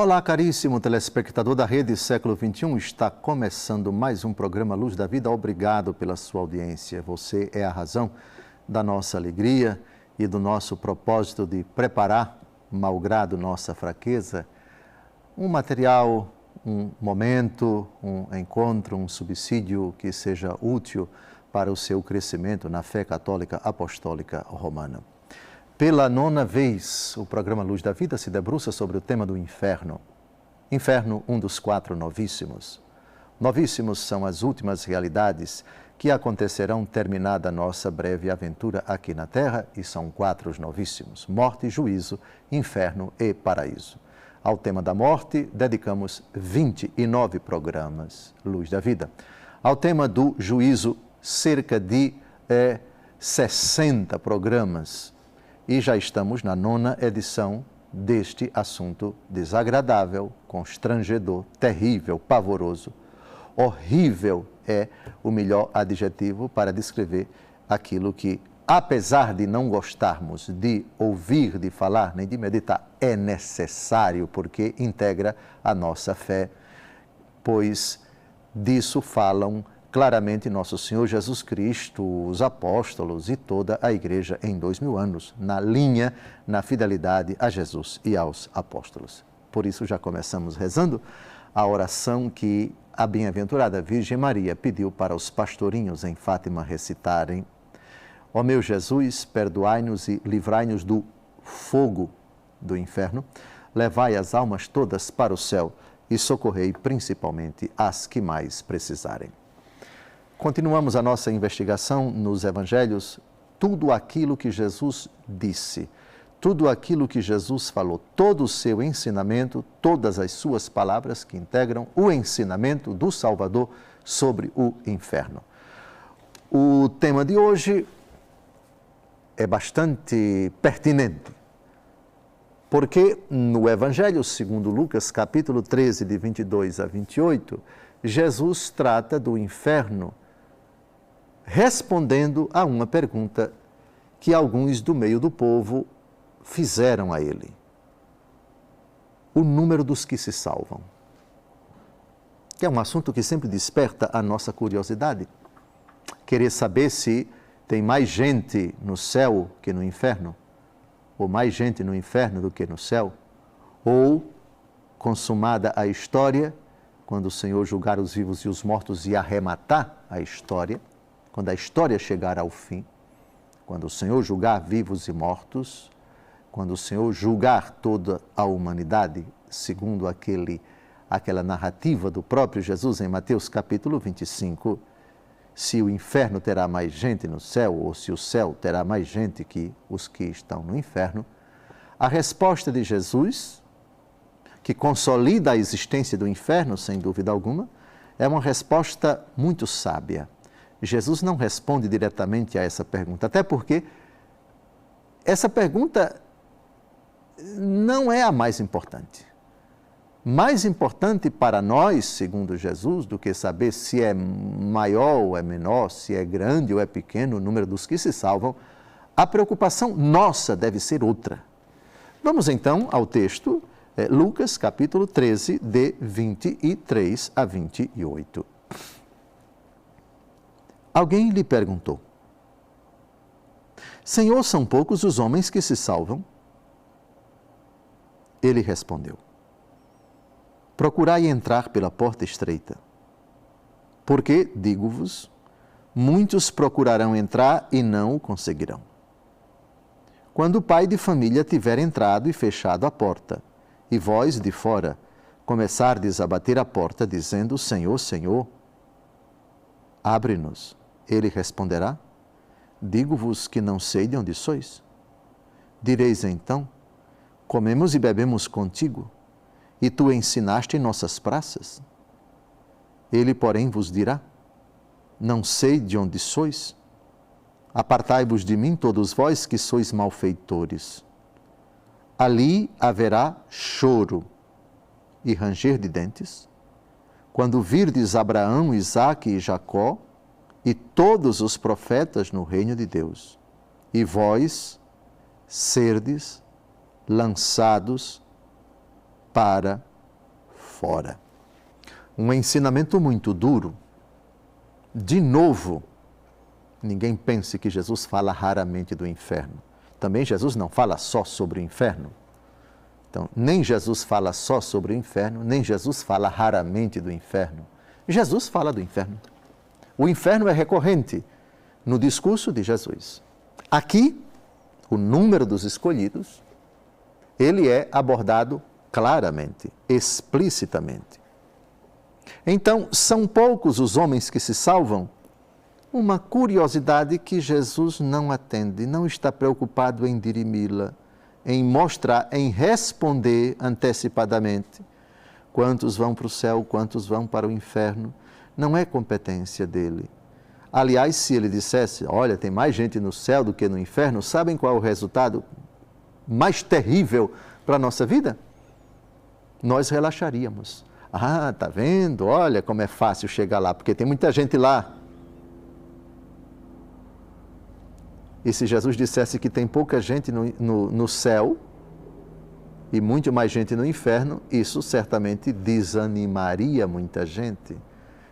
Olá, caríssimo telespectador da Rede Século XXI, está começando mais um programa Luz da Vida. Obrigado pela sua audiência. Você é a razão da nossa alegria e do nosso propósito de preparar, malgrado nossa fraqueza, um material, um momento, um encontro, um subsídio que seja útil para o seu crescimento na fé católica apostólica romana. Pela 9ª vez, o programa Luz da Vida se debruça sobre o tema do inferno. Inferno, um dos 4 novíssimos. Novíssimos são as últimas realidades que acontecerão terminada a nossa breve aventura aqui na Terra, e são 4 os novíssimos: morte, juízo, inferno e paraíso. Ao tema da morte, dedicamos 29 programas, Luz da Vida. Ao tema do juízo, cerca de 60 programas. E já estamos na 9ª edição deste assunto desagradável, constrangedor, terrível, pavoroso. Horrível é o melhor adjetivo para descrever aquilo que, apesar de não gostarmos de ouvir, de falar, nem de meditar, é necessário porque integra a nossa fé, pois disso falam claramente nosso Senhor Jesus Cristo, os apóstolos e toda a igreja em 2000 anos, na linha, na fidelidade a Jesus e aos apóstolos. Por isso já começamos rezando a oração que a bem-aventurada Virgem Maria pediu para os pastorinhos em Fátima recitarem: ó meu Jesus, perdoai-nos e livrai-nos do fogo do inferno, levai as almas todas para o céu e socorrei principalmente as que mais precisarem. Continuamos a nossa investigação nos Evangelhos, tudo aquilo que Jesus disse, tudo aquilo que Jesus falou, todo o seu ensinamento, todas as suas palavras que integram o ensinamento do Salvador sobre o inferno. O tema de hoje é bastante pertinente, porque no Evangelho segundo Lucas, capítulo 13, de 22 a 28, Jesus trata do inferno respondendo a uma pergunta que alguns do meio do povo fizeram a ele: o número dos que se salvam. Que é um assunto que sempre desperta a nossa curiosidade. Querer saber se tem mais gente no céu que no inferno, ou mais gente no inferno do que no céu, ou, consumada a história, quando o Senhor julgar os vivos e os mortos e arrematar a história, quando a história chegar ao fim, quando o Senhor julgar vivos e mortos, quando o Senhor julgar toda a humanidade, segundo aquela narrativa do próprio Jesus em Mateus capítulo 25, se o inferno terá mais gente no céu, ou se o céu terá mais gente que os que estão no inferno, a resposta de Jesus, que consolida a existência do inferno, sem dúvida alguma, é uma resposta muito sábia. Jesus não responde diretamente a essa pergunta, até porque essa pergunta não é a mais importante. Mais importante para nós, segundo Jesus, do que saber se é maior ou é menor, se é grande ou é pequeno o número dos que se salvam, a preocupação nossa deve ser outra. Vamos então ao texto, Lucas capítulo 13, de 23 a 28. Alguém lhe perguntou: Senhor, são poucos os homens que se salvam? Ele respondeu: procurai entrar pela porta estreita, porque, digo-vos, muitos procurarão entrar e não o conseguirão. Quando o pai de família tiver entrado e fechado a porta, e vós, de fora, começardes a bater a porta, dizendo: Senhor, Senhor, abre-nos. Ele responderá: digo-vos que não sei de onde sois. Direis então: comemos e bebemos contigo, e tu ensinaste em nossas praças. Ele, porém, vos dirá: não sei de onde sois. Apartai-vos de mim, todos vós que sois malfeitores. Ali haverá choro e ranger de dentes, quando virdes Abraão, Isaque e Jacó, e todos os profetas no reino de Deus, e vós serdes lançados para fora. Um ensinamento muito duro. De novo, ninguém pense que Jesus fala raramente do inferno. Também Jesus não fala só sobre o inferno. Então, nem Jesus fala só sobre o inferno, nem Jesus fala raramente do inferno. Jesus fala do inferno. O inferno é recorrente no discurso de Jesus. Aqui, o número dos escolhidos, ele é abordado claramente, explicitamente. Então, são poucos os homens que se salvam? Uma curiosidade que Jesus não atende, não está preocupado em dirimi-la, em mostrar, em responder antecipadamente. Quantos vão para o céu, quantos vão para o inferno? Não é competência dele. Aliás, se ele dissesse, olha, tem mais gente no céu do que no inferno, sabem qual é o resultado mais terrível para a nossa vida? Nós relaxaríamos. Ah, tá vendo? Olha como é fácil chegar lá, porque tem muita gente lá. E se Jesus dissesse que tem pouca gente no céu e muito mais gente no inferno, isso certamente desanimaria muita gente,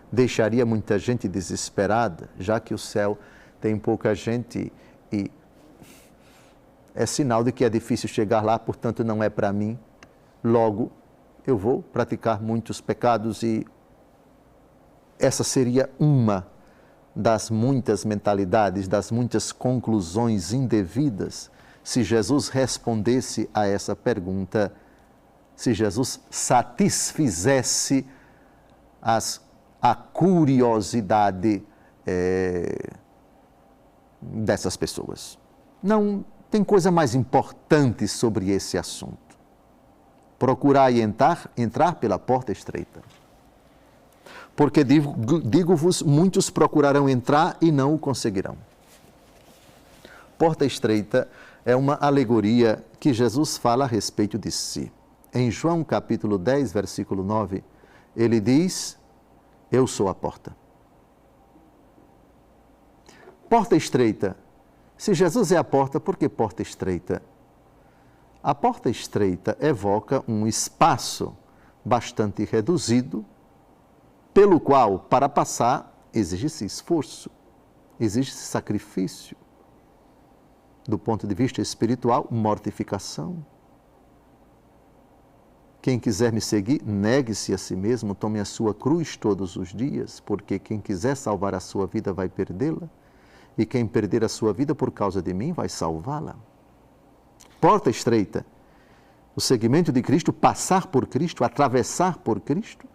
deixaria muita gente desesperada, já que o céu tem pouca gente e é sinal de que é difícil chegar lá, portanto não é para mim. Logo, eu vou praticar muitos pecados e essa seria uma das muitas mentalidades, das muitas conclusões indevidas, se Jesus respondesse a essa pergunta, se Jesus satisfizesse a curiosidade dessas pessoas. Não tem coisa mais importante sobre esse assunto. Procurai entrar pela porta estreita. Porque digo-vos, muitos procurarão entrar e não o conseguirão. Porta estreita é uma alegoria que Jesus fala a respeito de si. Em João capítulo 10, versículo 9, ele diz, eu sou a porta. Porta estreita. Se Jesus é a porta, por que porta estreita? A porta estreita evoca um espaço bastante reduzido, pelo qual, para passar, exige-se esforço, exige-se sacrifício. Do ponto de vista espiritual, mortificação. Quem quiser me seguir, negue-se a si mesmo, tome a sua cruz todos os dias, porque quem quiser salvar a sua vida vai perdê-la, e quem perder a sua vida por causa de mim vai salvá-la. Porta estreita. O seguimento de Cristo, passar por Cristo, atravessar por Cristo,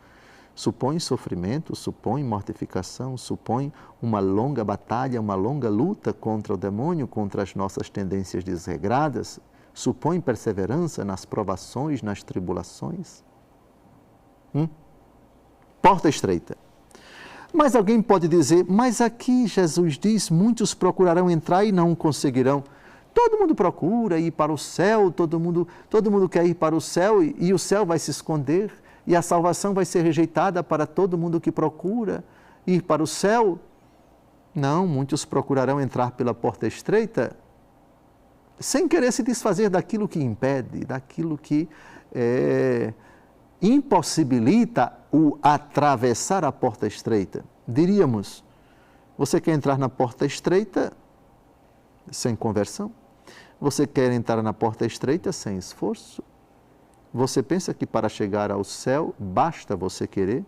supõe sofrimento, supõe mortificação, supõe uma longa batalha, uma longa luta contra o demônio, contra as nossas tendências desregradas, supõe perseverança nas provações, nas tribulações. Porta estreita. Mas alguém pode dizer, mas aqui Jesus diz, muitos procurarão entrar e não conseguirão. Todo mundo procura ir para o céu, todo mundo quer ir para o céu e o céu vai se esconder. E a salvação vai ser rejeitada para todo mundo que procura ir para o céu? Não, muitos procurarão entrar pela porta estreita sem querer se desfazer daquilo que impede, daquilo que impossibilita o atravessar a porta estreita. Diríamos, você quer entrar na porta estreita sem conversão? Você quer entrar na porta estreita sem esforço? Você pensa que para chegar ao céu basta você querer?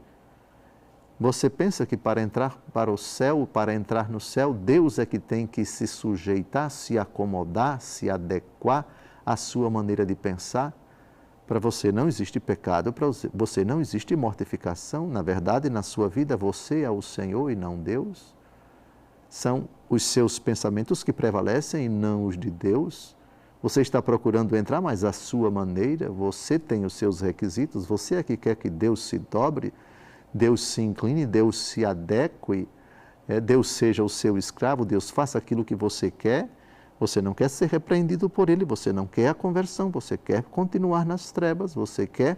Você pensa que para entrar para o céu, para entrar no céu, Deus é que tem que se sujeitar, se acomodar, se adequar à sua maneira de pensar? Para você não existe pecado, para você não existe mortificação. Na verdade, na sua vida você é o Senhor e não Deus. São os seus pensamentos que prevalecem e não os de Deus. Você está procurando entrar, mas à sua maneira, você tem os seus requisitos, você é que quer que Deus se dobre, Deus se incline, Deus se adeque, Deus seja o seu escravo, Deus faça aquilo que você quer. Você não quer ser repreendido por Ele, você não quer a conversão, você quer continuar nas trevas, você quer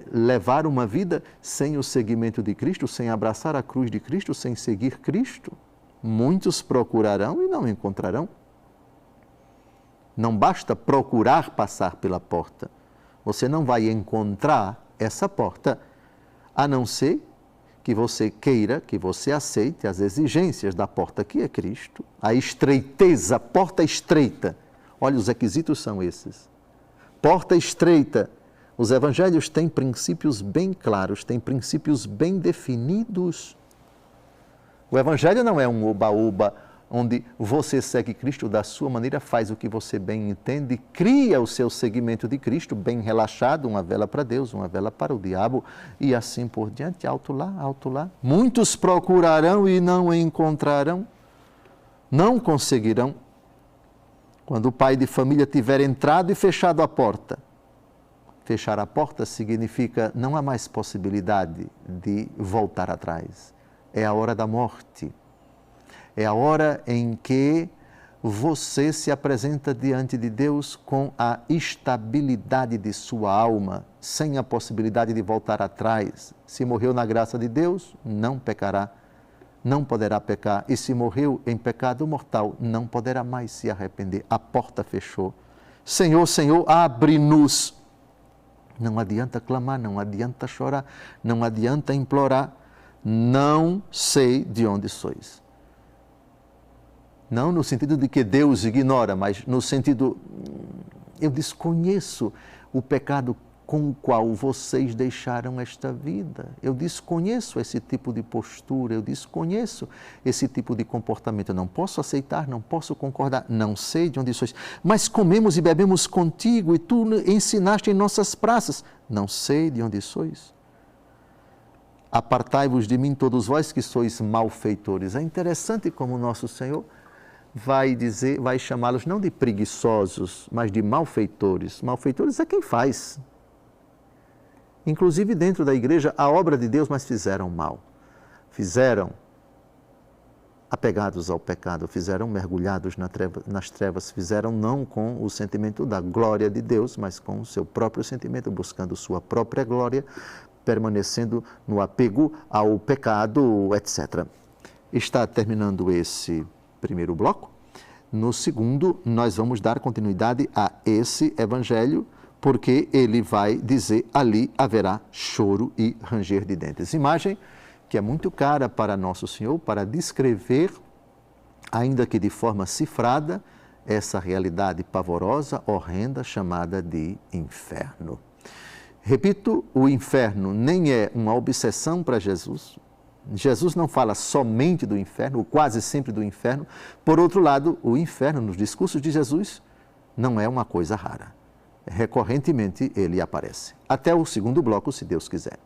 levar uma vida sem o seguimento de Cristo, sem abraçar a cruz de Cristo, sem seguir Cristo. Muitos procurarão e não encontrarão. Não basta procurar passar pela porta. Você não vai encontrar essa porta a não ser que você queira, que você aceite as exigências da porta que é Cristo, a estreiteza, porta estreita. Olha, os requisitos são esses. Porta estreita. Os evangelhos têm princípios bem claros, têm princípios bem definidos. O evangelho não é um oba-oba, onde você segue Cristo da sua maneira, faz o que você bem entende, cria o seu seguimento de Cristo bem relaxado, uma vela para Deus, uma vela para o diabo, e assim por diante, alto lá, alto lá. Muitos procurarão e não encontrarão, não conseguirão. Quando o pai de família tiver entrado e fechado a porta, fechar a porta significa não há mais possibilidade de voltar atrás. É a hora da morte. É a hora em que você se apresenta diante de Deus com a estabilidade de sua alma, sem a possibilidade de voltar atrás. Se morreu na graça de Deus, não pecará, não poderá pecar. E se morreu em pecado mortal, não poderá mais se arrepender. A porta fechou. Senhor, Senhor, abre-nos. Não adianta clamar, não adianta chorar, não adianta implorar. Não sei de onde sois. Não no sentido de que Deus ignora, mas no sentido, eu desconheço o pecado com o qual vocês deixaram esta vida. Eu desconheço esse tipo de postura, eu desconheço esse tipo de comportamento. Eu não posso aceitar, não posso concordar, não sei de onde sois. Mas comemos e bebemos contigo e tu ensinaste em nossas praças. Não sei de onde sois. Apartai-vos de mim, todos vós que sois malfeitores. É interessante como o nosso Senhor vai dizer, vai chamá-los não de preguiçosos, mas de malfeitores. Malfeitores é quem faz. Inclusive dentro da igreja, a obra de Deus, mas fizeram mal. Fizeram apegados ao pecado, fizeram mergulhados nas trevas, fizeram não com o sentimento da glória de Deus, mas com o seu próprio sentimento, buscando sua própria glória, permanecendo no apego ao pecado, etc. Está terminando esse primeiro bloco. No segundo, nós vamos dar continuidade a esse evangelho, porque ele vai dizer, ali haverá choro e ranger de dentes. Imagem que é muito cara para Nosso Senhor, para descrever, ainda que de forma cifrada, essa realidade pavorosa, horrenda, chamada de inferno. Repito, o inferno nem é uma obsessão para Jesus. Jesus não fala somente do inferno, ou quase sempre do inferno. Por outro lado, o inferno, nos discursos de Jesus, não é uma coisa rara. Recorrentemente ele aparece. Até o segundo bloco, se Deus quiser.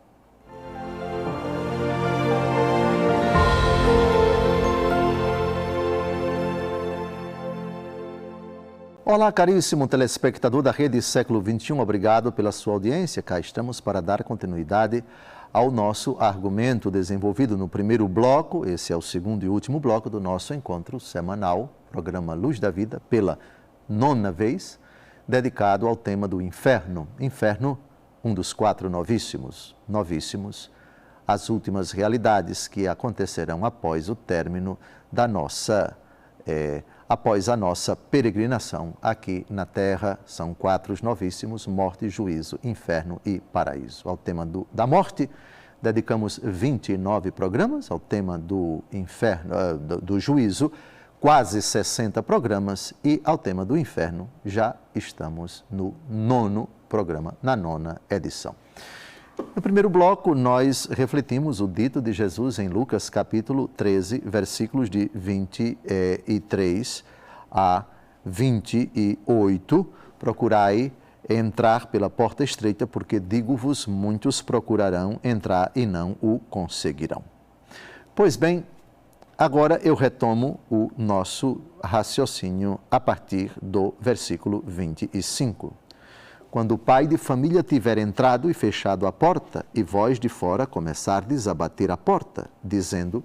Olá, caríssimo telespectador da Rede Século XXI, obrigado pela sua audiência. Cá estamos para dar continuidade ao nosso argumento desenvolvido no primeiro bloco. Esse é o segundo e último bloco do nosso encontro semanal, programa Luz da Vida, pela 9ª vez, dedicado ao tema do inferno. Inferno, um dos 4 novíssimos, as últimas realidades que acontecerão após o término da após a nossa peregrinação aqui na Terra. São 4 novíssimos: morte, juízo, inferno e paraíso. Ao tema da morte, dedicamos 29 programas, ao tema do inferno, do juízo, quase 60 programas, e ao tema do inferno já estamos no 9º programa, na 9ª edição. No primeiro bloco, nós refletimos o dito de Jesus em Lucas, capítulo 13, versículos de 23 a 28. Procurai entrar pela porta estreita, porque digo-vos, muitos procurarão entrar e não o conseguirão. Pois bem, agora eu retomo o nosso raciocínio a partir do versículo 25. Quando o pai de família tiver entrado e fechado a porta, e vós de fora começardes a bater a porta, dizendo: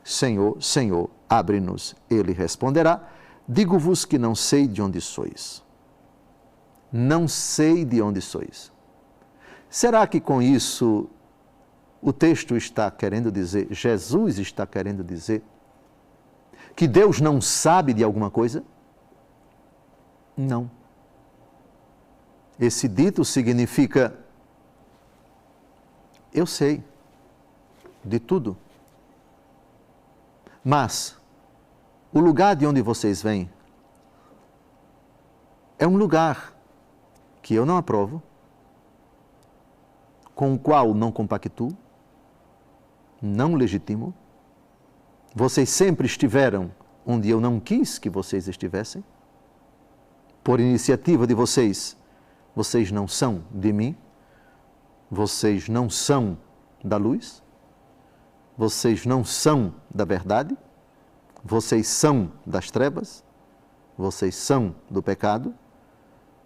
Senhor, Senhor, abre-nos. Ele responderá: digo-vos que não sei de onde sois. Não sei de onde sois. Será que com isso o texto está querendo dizer, Jesus está querendo dizer, que Deus não sabe de alguma coisa? Não. Esse dito significa: eu sei, de tudo. Mas o lugar de onde vocês vêm é um lugar que eu não aprovo, com o qual não compactuo, não legitimo. Vocês sempre estiveram onde eu não quis que vocês estivessem. Por iniciativa de vocês, vocês não são de mim, vocês não são da luz, vocês não são da verdade, vocês são das trevas, vocês são do pecado,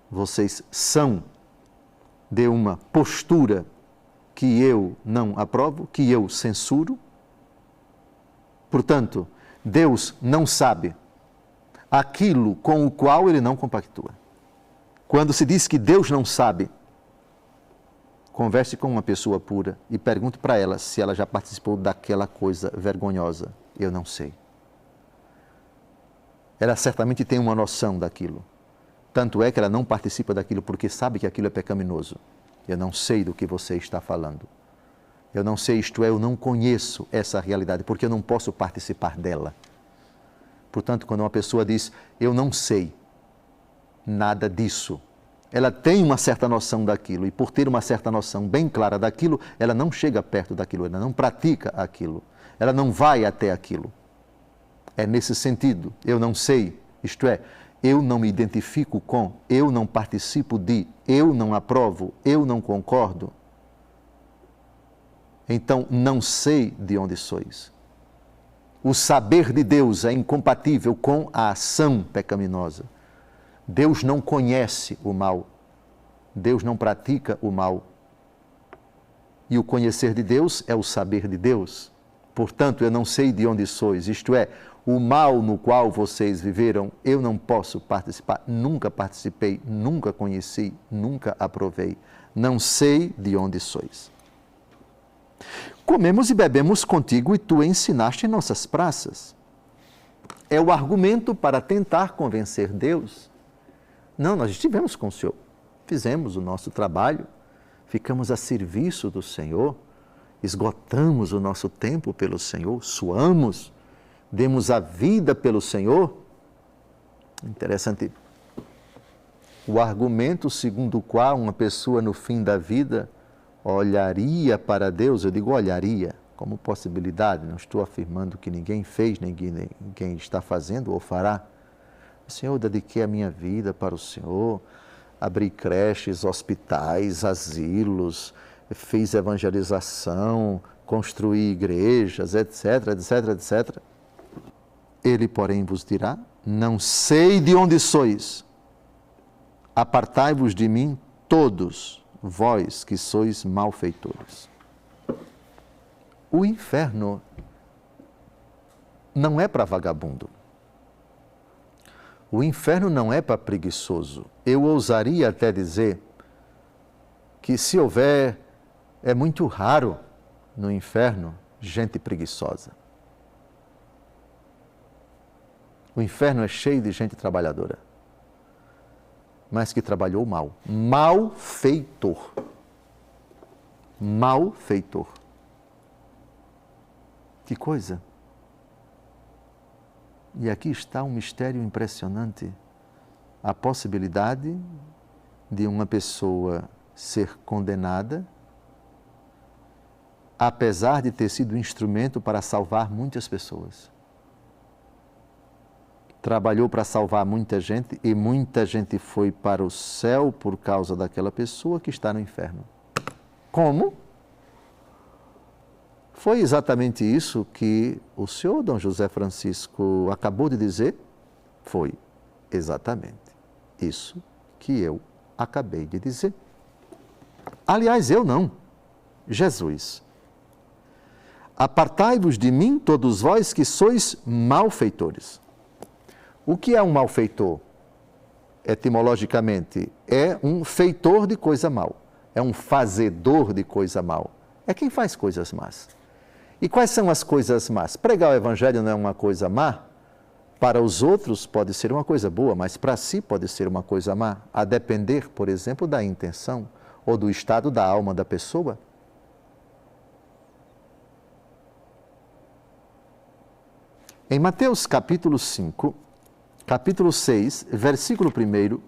vocês são de uma postura que eu não aprovo, que eu censuro. Portanto, Deus não sabe aquilo com o qual ele não compactua. Quando se diz que Deus não sabe, converse com uma pessoa pura e pergunte para ela se ela já participou daquela coisa vergonhosa. Eu não sei. Ela certamente tem uma noção daquilo. Tanto é que ela não participa daquilo porque sabe que aquilo é pecaminoso. Eu não sei do que você está falando. Eu não sei, isto é, eu não conheço essa realidade, porque eu não posso participar dela. Portanto, quando uma pessoa diz, eu não sei nada disso, ela tem uma certa noção daquilo, e por ter uma certa noção bem clara daquilo, ela não chega perto daquilo, ela não pratica aquilo, ela não vai até aquilo. É nesse sentido, eu não sei, isto é, eu não me identifico com, eu não participo de, eu não aprovo, eu não concordo. Então, não sei de onde sois. O saber de Deus é incompatível com a ação pecaminosa. Deus não conhece o mal. Deus não pratica o mal. E o conhecer de Deus é o saber de Deus. Portanto, eu não sei de onde sois. Isto é, o mal no qual vocês viveram, eu não posso participar. Nunca participei, nunca conheci, nunca aprovei. Não sei de onde sois. Comemos e bebemos contigo e tu ensinaste em nossas praças. É o argumento para tentar convencer Deus. Não, nós estivemos com o Senhor, fizemos o nosso trabalho, ficamos a serviço do Senhor, esgotamos o nosso tempo pelo Senhor, suamos, demos a vida pelo Senhor. Interessante. O argumento segundo o qual uma pessoa no fim da vida olharia para Deus, eu digo olharia, como possibilidade, não estou afirmando que ninguém fez, ninguém está fazendo ou fará. Senhor, eu dediquei a minha vida para o Senhor, abri creches, hospitais, asilos, fiz evangelização, construí igrejas, etc, etc, etc. Ele, porém, vos dirá, não sei de onde sois, apartai-vos de mim todos, vós que sois malfeitores. O inferno não é para vagabundo. O inferno não é para preguiçoso. Eu ousaria até dizer que se houver, é muito raro no inferno gente preguiçosa. O inferno é cheio de gente trabalhadora, mas que trabalhou mal. Malfeitor. Malfeitor. Que coisa! E aqui está um mistério impressionante. A possibilidade de uma pessoa ser condenada, apesar de ter sido instrumento para salvar muitas pessoas. Trabalhou para salvar muita gente e muita gente foi para o céu por causa daquela pessoa que está no inferno. Como? Foi exatamente isso que o senhor Dom José Francisco acabou de dizer? Foi exatamente isso que eu acabei de dizer. Aliás, eu não, Jesus. Apartai-vos de mim, todos vós que sois malfeitores. O que é um malfeitor? Etimologicamente, é um feitor de coisa mal. É um fazedor de coisa mal. É quem faz coisas más. E quais são as coisas más? Pregar o Evangelho não é uma coisa má? Para os outros pode ser uma coisa boa, mas para si pode ser uma coisa má, a depender, por exemplo, da intenção ou do estado da alma da pessoa. Em Mateus capítulo 5, capítulo 6, versículo 1,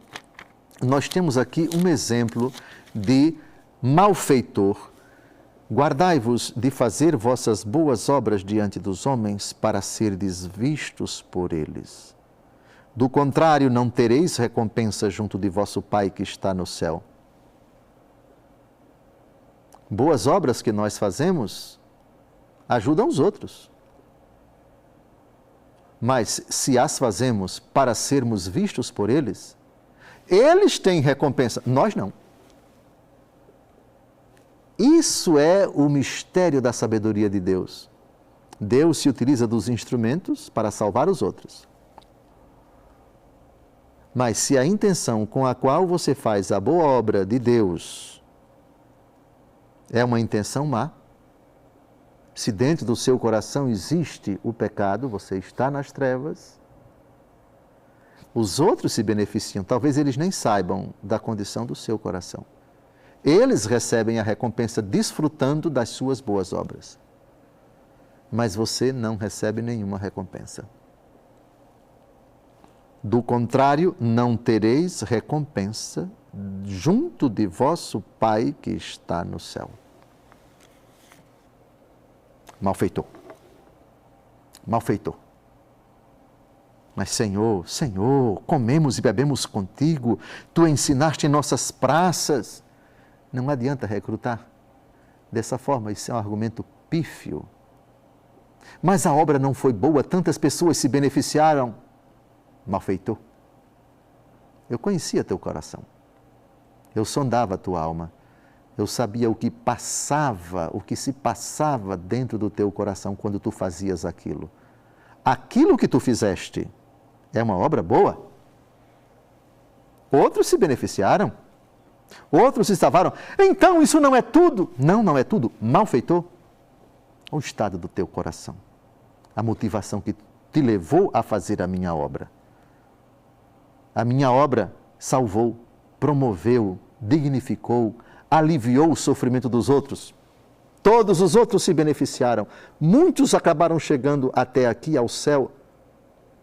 nós temos aqui um exemplo de malfeitor. Guardai-vos de fazer vossas boas obras diante dos homens, para serdes vistos por eles. Do contrário, não tereis recompensa junto de vosso Pai que está no céu. Boas obras que nós fazemos ajudam os outros. Mas se as fazemos para sermos vistos por eles, eles têm recompensa, nós não. Isso é o mistério da sabedoria de Deus. Deus se utiliza dos instrumentos para salvar os outros. Mas se a intenção com a qual você faz a boa obra de Deus é uma intenção má, se dentro do seu coração existe o pecado, você está nas trevas, os outros se beneficiam, talvez eles nem saibam da condição do seu coração. Eles recebem a recompensa desfrutando das suas boas obras. Mas você não recebe nenhuma recompensa. Do contrário, não tereis recompensa junto de vosso Pai que está no céu. Malfeitor. Malfeitor. Mas Senhor, comemos e bebemos contigo, tu ensinaste em nossas praças. Não adianta recrutar dessa forma, isso é um argumento pífio. Mas a obra não foi boa, tantas pessoas se beneficiaram. Malfeitor. Eu conhecia teu coração. Eu sondava a tua alma. Eu sabia o que se passava dentro do teu coração quando tu fazias aquilo. Aquilo que tu fizeste é uma obra boa. Outros se beneficiaram. Outros se salvaram. Então isso não é tudo. Não é tudo. Malfeitor. O estado do teu coração. A motivação que te levou a fazer a minha obra. A minha obra salvou, promoveu, dignificou, aliviou o sofrimento dos outros. Todos os outros se beneficiaram. Muitos acabaram chegando até aqui ao céu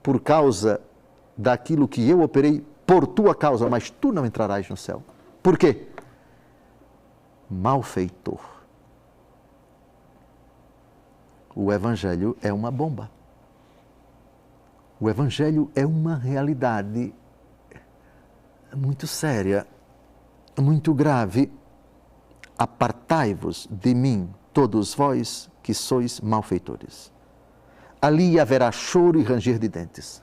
por causa daquilo que eu operei por tua causa, mas tu não entrarás no céu. Por quê? Malfeitor. O Evangelho é uma bomba. O Evangelho é uma realidade muito séria, muito grave. Apartai-vos de mim, todos vós que sois malfeitores. Ali haverá choro e ranger de dentes.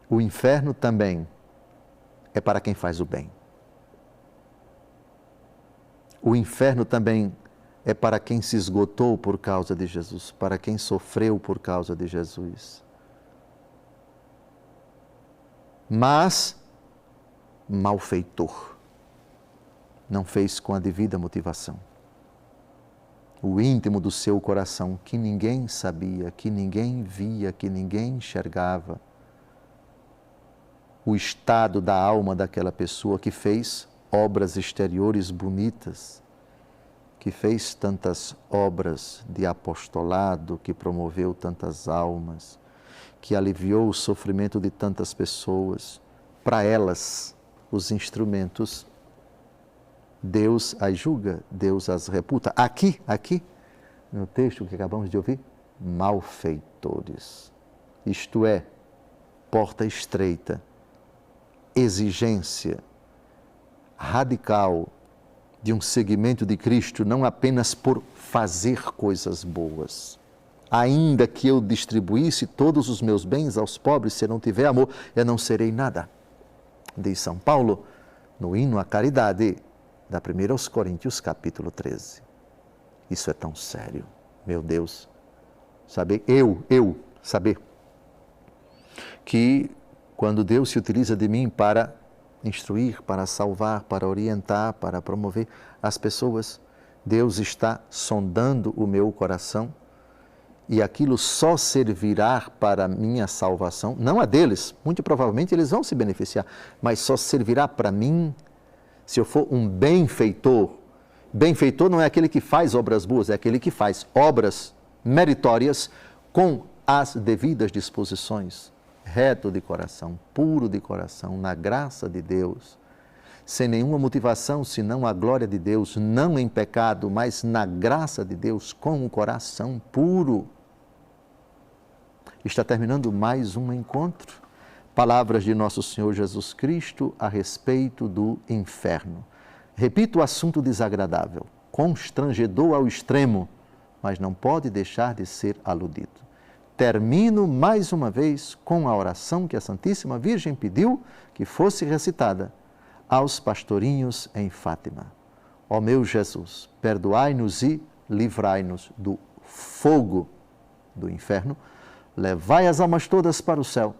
O inferno também é para quem faz o bem. O inferno também é para quem se esgotou por causa de Jesus, para quem sofreu por causa de Jesus. Mas, malfeitor, não fez com a devida motivação. O íntimo do seu coração, que ninguém sabia, que ninguém via, que ninguém enxergava, o estado da alma daquela pessoa que fez obras exteriores bonitas, que fez tantas obras de apostolado, que promoveu tantas almas, que aliviou o sofrimento de tantas pessoas. Para elas, os instrumentos, Deus as julga, Deus as reputa. Aqui, no texto que acabamos de ouvir, malfeitores. Isto é, porta estreita, exigência radical de um seguimento de Cristo, não apenas por fazer coisas boas. Ainda que eu distribuísse todos os meus bens aos pobres, se eu não tiver amor, eu não serei nada. Diz São Paulo, no hino à caridade, da 1 aos Coríntios, capítulo 13. Isso é tão sério, meu Deus. Saber, saber que quando Deus se utiliza de mim para instruir, para salvar, para orientar, para promover as pessoas, Deus está sondando o meu coração e aquilo só servirá para a minha salvação, não a deles, muito provavelmente eles vão se beneficiar, mas só servirá para mim se eu for um benfeitor. Benfeitor não é aquele que faz obras boas, é aquele que faz obras meritórias, com as devidas disposições, reto de coração, puro de coração, na graça de Deus, sem nenhuma motivação senão a glória de Deus, não em pecado, mas na graça de Deus, com o coração puro. Está terminando mais um encontro. Palavras de nosso Senhor Jesus Cristo a respeito do inferno. Repito o assunto desagradável, constrangedor ao extremo, mas não pode deixar de ser aludido. Termino mais uma vez com a oração que a Santíssima Virgem pediu que fosse recitada aos pastorinhos em Fátima. Ó meu Jesus, perdoai-nos e livrai-nos do fogo do inferno, levai as almas todas para o céu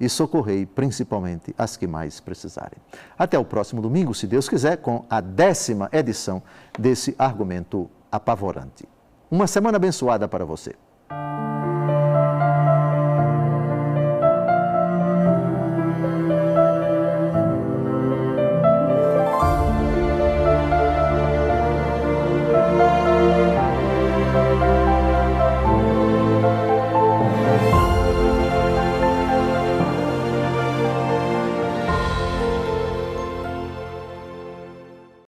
e socorrei principalmente as que mais precisarem. Até o próximo domingo, se Deus quiser, com a 10ª edição desse argumento apavorante. Uma semana abençoada para você.